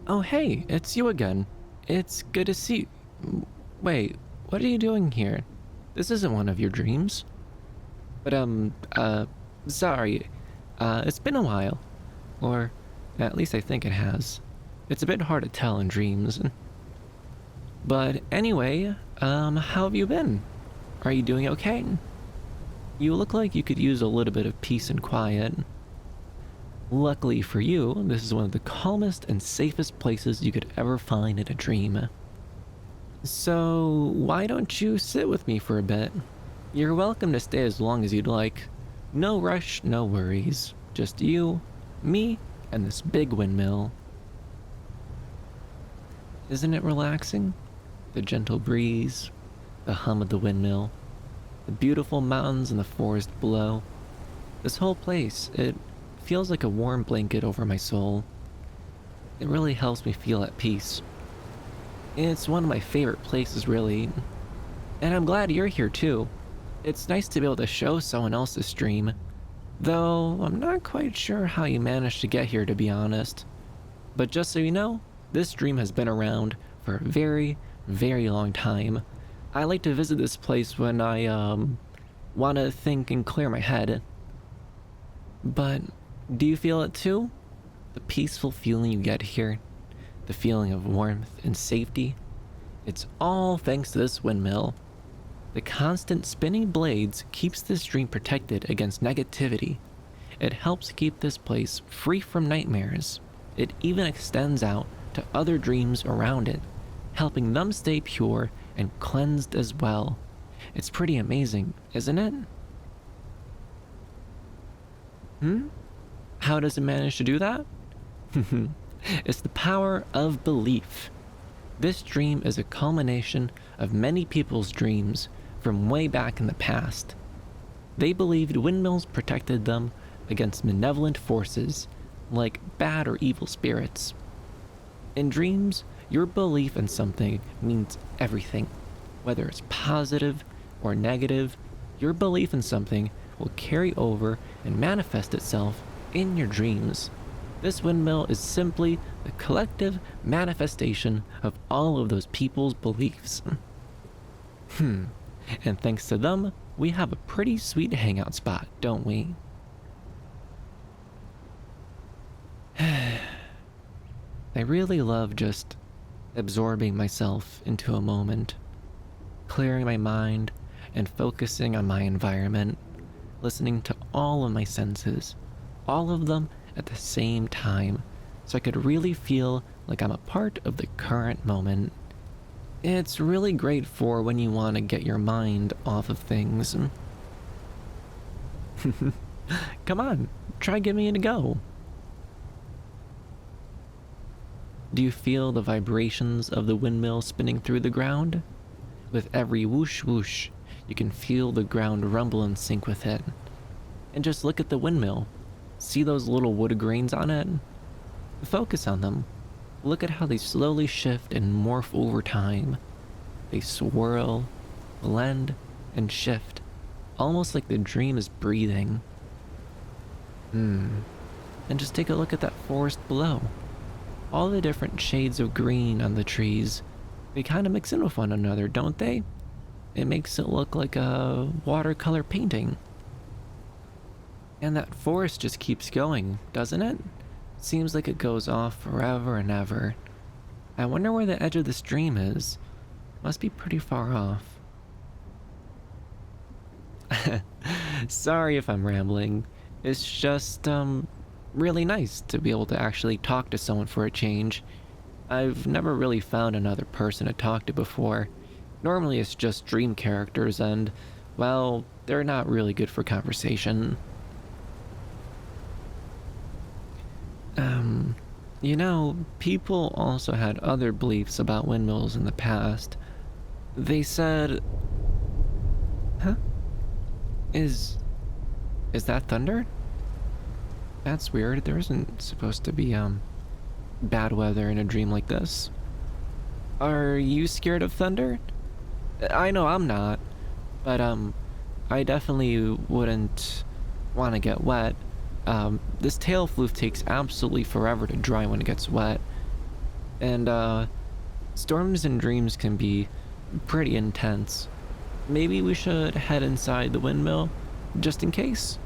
Oh hey, it's you again. It's good to see Wait, what are you doing here? This isn't one of your dreams. But, sorry. It's been a while. Or, at least I think it has. It's a bit hard to tell in dreams. But anyway, how have you been? Are you doing okay? You look like you could use a little bit of peace and quiet. Luckily for you, this is one of the calmest and safest places you could ever find in a dream. So, why don't you sit with me for a bit? You're welcome to stay as long as you'd like. No rush, no worries. Just you, me, and this big windmill. Isn't it relaxing? The gentle breeze, the hum of the windmill, the beautiful mountains and the forest below. This whole place, it feels like a warm blanket over my soul. It really helps me feel at peace. It's one of my favorite places, really. And I'm glad you're here too. It's nice to be able to show someone else this stream. Though, I'm not quite sure how you managed to get here, to be honest. But just so you know, this stream has been around for a very, very long time. I like to visit this place when I, want to think and clear my head. But, do you feel it too? The peaceful feeling you get here? The feeling of warmth and safety? It's all thanks to this windmill. The constant spinning blades keeps this dream protected against negativity. It helps keep this place free from nightmares. It even extends out to other dreams around it, helping them stay pure and cleansed as well. It's pretty amazing, isn't it? How does it manage to do that? It's the power of belief. This dream is a culmination of many people's dreams from way back in the past. They believed windmills protected them against malevolent forces, like bad or evil spirits. In dreams, your belief in something means everything. Whether it's positive or negative, your belief in something will carry over and manifest itself in your dreams. This windmill is simply the collective manifestation of all of those people's beliefs. And thanks to them, we have a pretty sweet hangout spot, don't we? I really love just absorbing myself into a moment, clearing my mind and focusing on my environment, listening to all of my senses, all of them at the same time, so I could really feel like I'm a part of the current moment. It's really great for when you want to get your mind off of things. Come on, try giving it a go. Do you feel the vibrations of the windmill spinning through the ground? With every whoosh whoosh, you can feel the ground rumble in sync with it. And just look at the windmill. See those little wood grains on it? Focus on them. Look at how they slowly shift and morph over time. They swirl, blend, and shift, almost like the dream is breathing. And just take a look at that forest below. All the different shades of green on the trees, they kind of mix in with one another, don't they? It makes it look like a watercolor painting. And that forest just keeps going, doesn't it? Seems like it goes off forever and ever. I wonder where the edge of the stream is. Must be pretty far off. Sorry if I'm rambling. It's just, really nice to be able to actually talk to someone for a change. I've never really found another person to talk to before. Normally it's just dream characters and, well, they're not really good for conversation. You know, people also had other beliefs about windmills in the past. They said... Huh? Is that thunder? That's weird. There isn't supposed to be, bad weather in a dream like this. Are you scared of thunder? I know I'm not, but, I definitely wouldn't want to get wet. This tail floof takes absolutely forever to dry when it gets wet. And, storms and dreams can be pretty intense. Maybe we should head inside the windmill, just in case?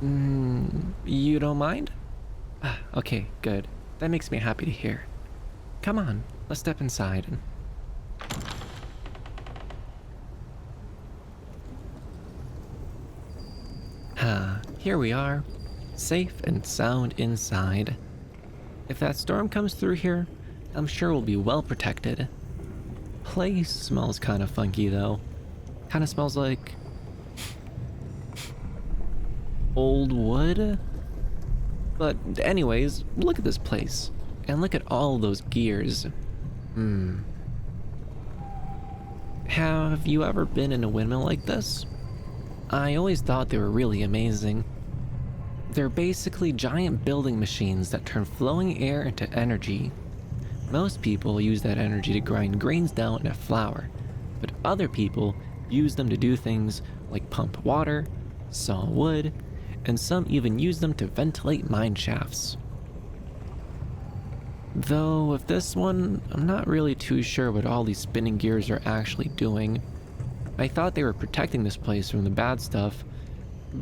You don't mind? Okay, good. That makes me happy to hear. Come on, let's step inside. Here we are, safe and sound inside. If that storm comes through here, I'm sure we'll be well protected. Place smells kind of funky though. Kind of smells like old wood. But anyways, look at this place. And look at all those gears. Have you ever been in a windmill like this? I always thought they were really amazing. They're basically giant building machines that turn flowing air into energy. Most people use that energy to grind grains down into flour, but other people use them to do things like pump water, saw wood, and some even use them to ventilate mine shafts. Though with this one, I'm not really too sure what all these spinning gears are actually doing. I thought they were protecting this place from the bad stuff,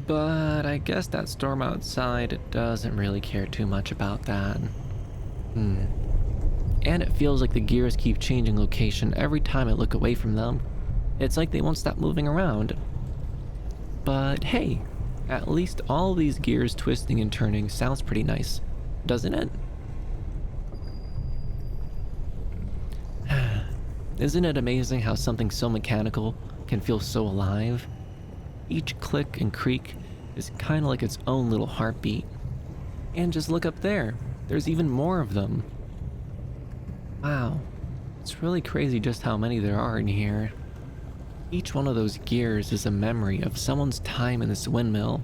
but I guess that storm outside doesn't really care too much about that. And it feels like the gears keep changing location every time I look away from them. It's like they won't stop moving around. But hey, at least all these gears twisting and turning sounds pretty nice, doesn't it? Isn't it amazing how something so mechanical can feel so alive? Each click and creak is kind of like its own little heartbeat. And just look up there, there's even more of them. Wow, it's really crazy just how many there are in here. Each one of those gears is a memory of someone's time in this windmill.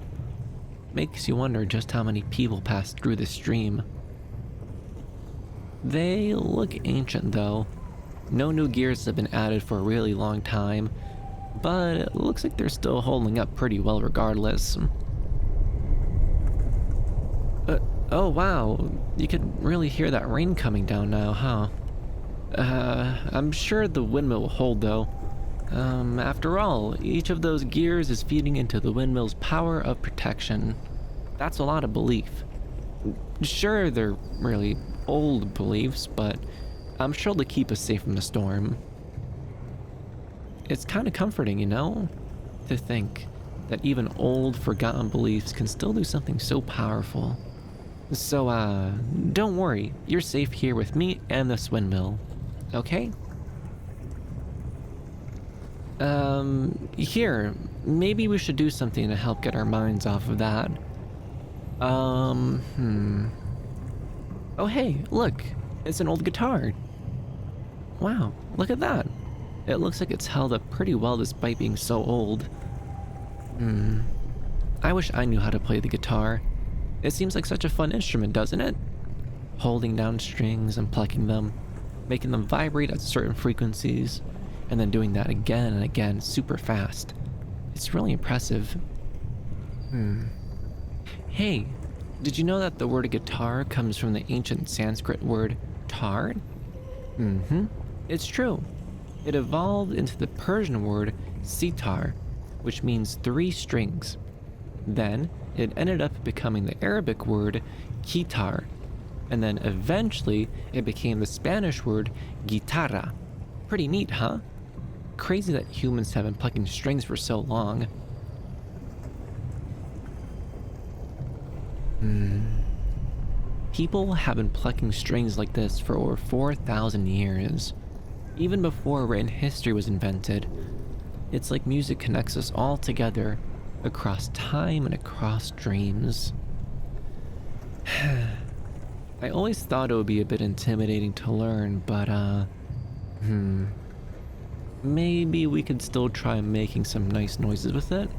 Makes you wonder just how many people passed through this stream. They look ancient though. No new gears have been added for a really long time, but it looks like they're still holding up pretty well regardless. Oh wow, you can really hear that rain coming down now, huh? I'm sure the windmill will hold though. After all, each of those gears is feeding into the windmill's power of protection. That's a lot of belief. Sure, they're really old beliefs, but I'm sure they'll keep us safe from the storm. It's kind of comforting, you know, to think that even old, forgotten beliefs can still do something so powerful. So, don't worry, you're safe here with me and this windmill, okay? Here, maybe we should do something to help get our minds off of that. Oh hey, look, it's an old guitar. Wow, look at that. It looks like it's held up pretty well despite being so old. I wish I knew how to play the guitar. It seems like such a fun instrument, doesn't it? Holding down strings and plucking them, making them vibrate at certain frequencies, and then doing that again and again super fast. It's really impressive. Hey, did you know that the word guitar comes from the ancient Sanskrit word tar? It's true. It evolved into the Persian word sitar, which means 3 strings. Then it ended up becoming the Arabic word guitar, and then eventually it became the Spanish word guitarra. Pretty neat, huh? Crazy that humans have been plucking strings for so long. People have been plucking strings like this for over 4,000 years. Even before written history was invented. It's like music connects us all together, across time and across dreams. I always thought it would be a bit intimidating to learn, but maybe we could still try making some nice noises with it.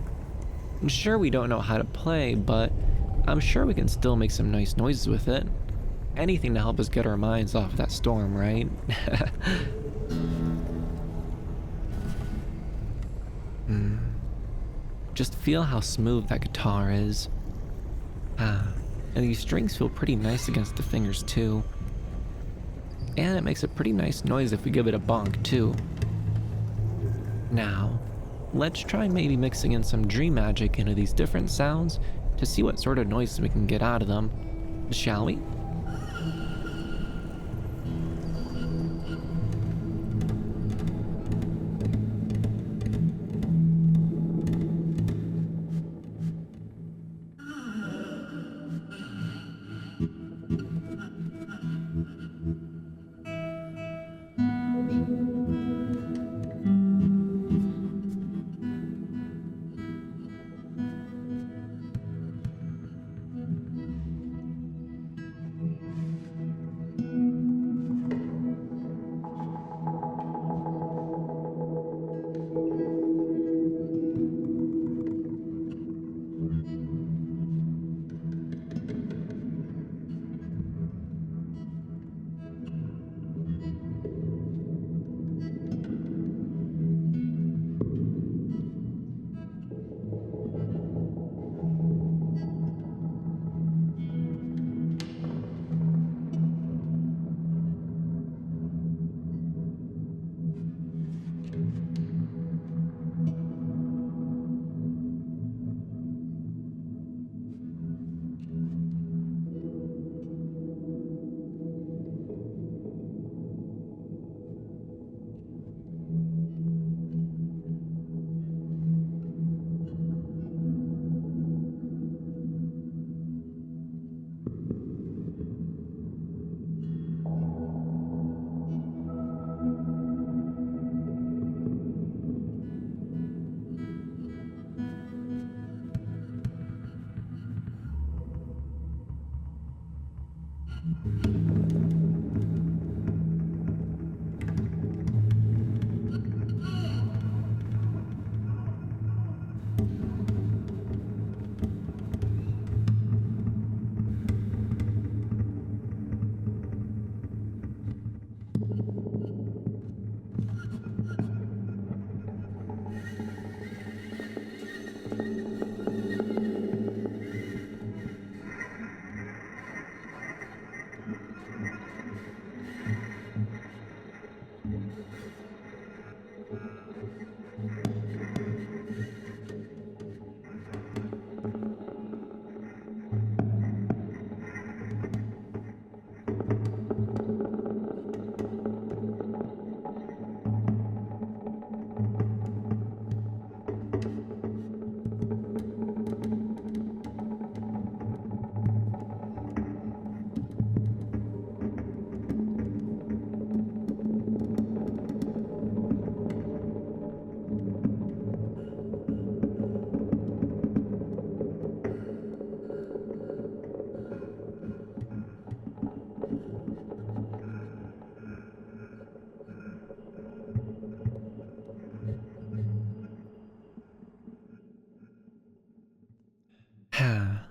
I'm sure we don't know how to play, but I'm sure we can still make some nice noises with it. Anything to help us get our minds off that storm, right? Just feel how smooth that guitar is. And these strings feel pretty nice against the fingers too. And it makes a pretty nice noise if we give it a bonk too. Now, let's try maybe mixing in some dream magic into these different sounds to see what sort of noises we can get out of them. Shall we?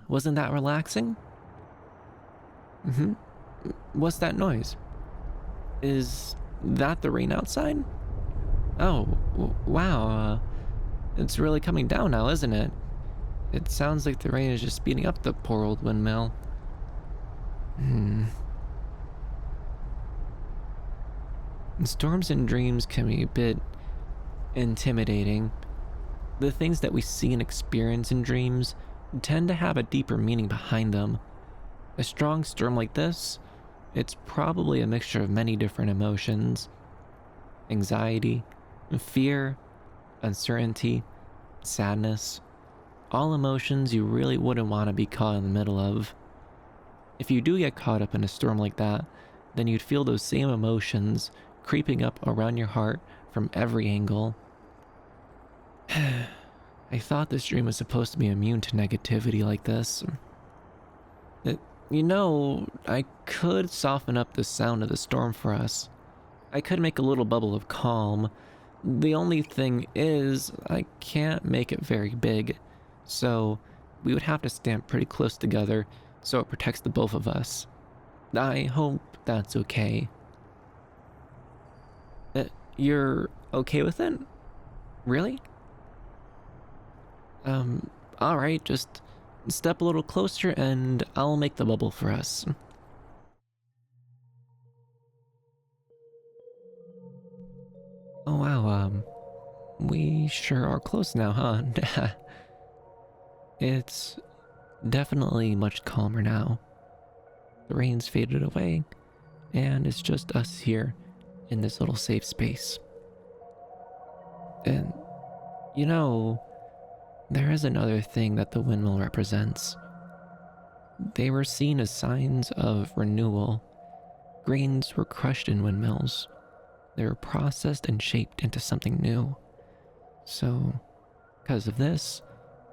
Wasn't that relaxing? Mm-hmm. What's that noise? Is that the rain outside? Oh, wow. It's really coming down now, isn't it? It sounds like the rain is just speeding up the poor old windmill. Storms and dreams can be a bit intimidating. The things that we see and experience in dreams tend to have a deeper meaning behind them. A strong storm like this, it's probably a mixture of many different emotions: anxiety, fear, uncertainty, sadness, all emotions you really wouldn't want to be caught in the middle of. If you do get caught up in a storm like that, then you'd feel those same emotions creeping up around your heart from every angle. I thought this dream was supposed to be immune to negativity like this. I could soften up the sound of the storm for us. I could make a little bubble of calm. The only thing is, I can't make it very big, so we would have to stand pretty close together so it protects the both of us. I hope that's okay. You're okay with it? Really? Alright, just step a little closer and I'll make the bubble for us. Oh wow, we sure are close now, huh? It's definitely much calmer now. The rain's faded away, and it's just us here in this little safe space. And, you know, there is another thing that the windmill represents. They were seen as signs of renewal. Grains were crushed in windmills. They were processed and shaped into something new. So, because of this,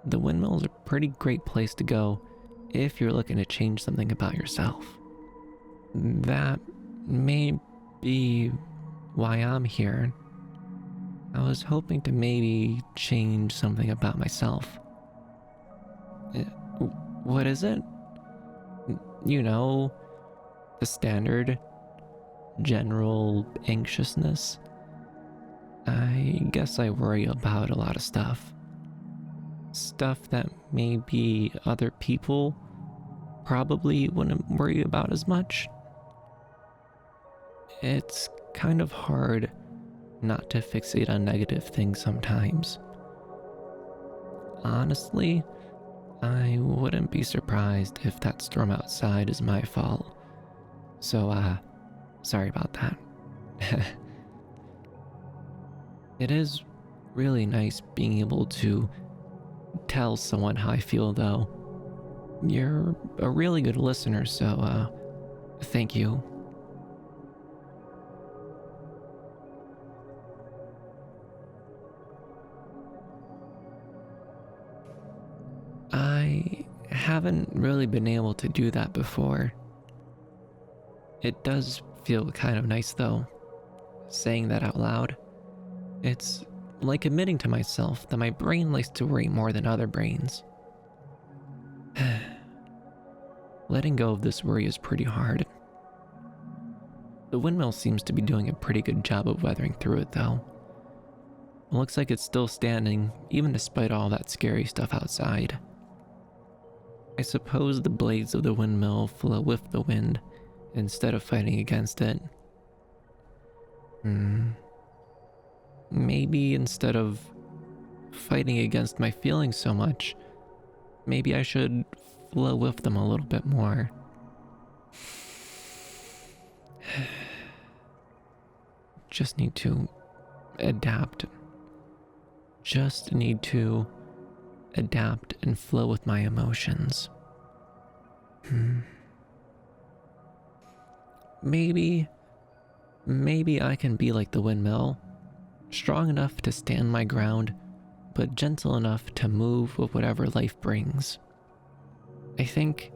the windmill is a pretty great place to go if you're looking to change something about yourself. That may be why I'm here. I was hoping to maybe change something about myself. Uh, What is it? You know, the standard general anxiousness. I guess I worry about a lot of stuff. Stuff that maybe other people probably wouldn't worry about as much. It's kind of hard not to fixate on negative things sometimes. Honestly, I wouldn't be surprised if that storm outside is my fault. So, sorry about that. It is really nice being able to tell someone how I feel, though. You're a really good listener, so, thank you. I haven't really been able to do that before. It does feel kind of nice, though, saying that out loud. It's like admitting to myself that my brain likes to worry more than other brains. Letting go of this worry is pretty hard. The windmill seems to be doing a pretty good job of weathering through it, though. It looks like it's still standing, even despite all that scary stuff outside. I suppose the blades of the windmill flow with the wind instead of fighting against it. Maybe instead of fighting against my feelings so much, maybe I should flow with them a little bit more. Just need to adapt. Just need to adapt and flow with my emotions. Maybe I can be like the windmill, strong enough to stand my ground, but gentle enough to move with whatever life brings. I think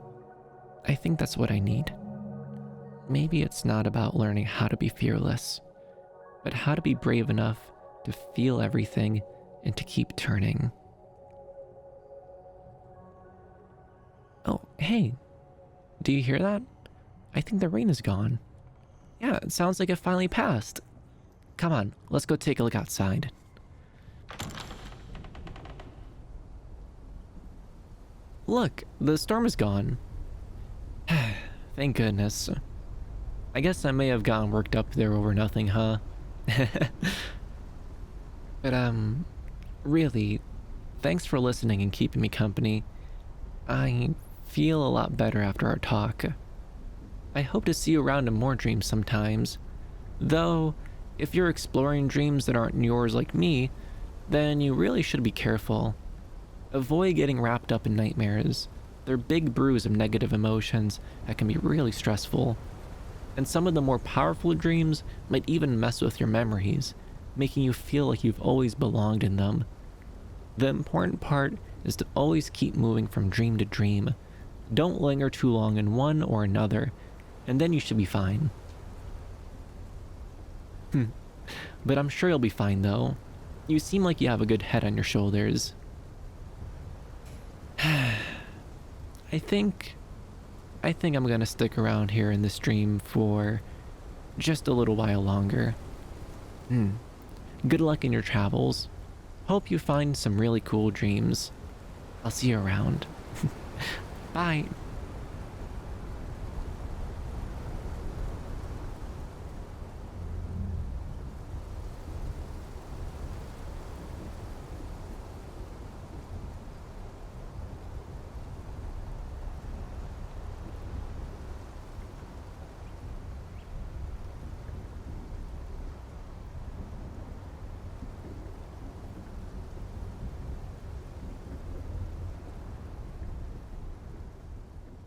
that's what I need. Maybe it's not about learning how to be fearless, but how to be brave enough to feel everything and to keep turning. Oh, hey, do you hear that? I think the rain is gone. Yeah, it sounds like it finally passed. Come on, let's go take a look outside. Look, the storm is gone. Thank goodness. I guess I may have gotten worked up there over nothing, huh? But, really, thanks for listening and keeping me company. I feel a lot better after our talk. I hope to see you around in more dreams sometimes. Though, if you're exploring dreams that aren't yours like me, then you really should be careful. Avoid getting wrapped up in nightmares. They're big brews of negative emotions that can be really stressful. And some of the more powerful dreams might even mess with your memories, making you feel like you've always belonged in them. The important part is to always keep moving from dream to dream. Don't linger too long in one or another, and then you should be fine. But I'm sure you'll be fine though. You seem like you have a good head on your shoulders. I think I'm gonna stick around here in this dream for just a little while longer. Good luck in your travels. Hope you find some really cool dreams. I'll see you around. Bye.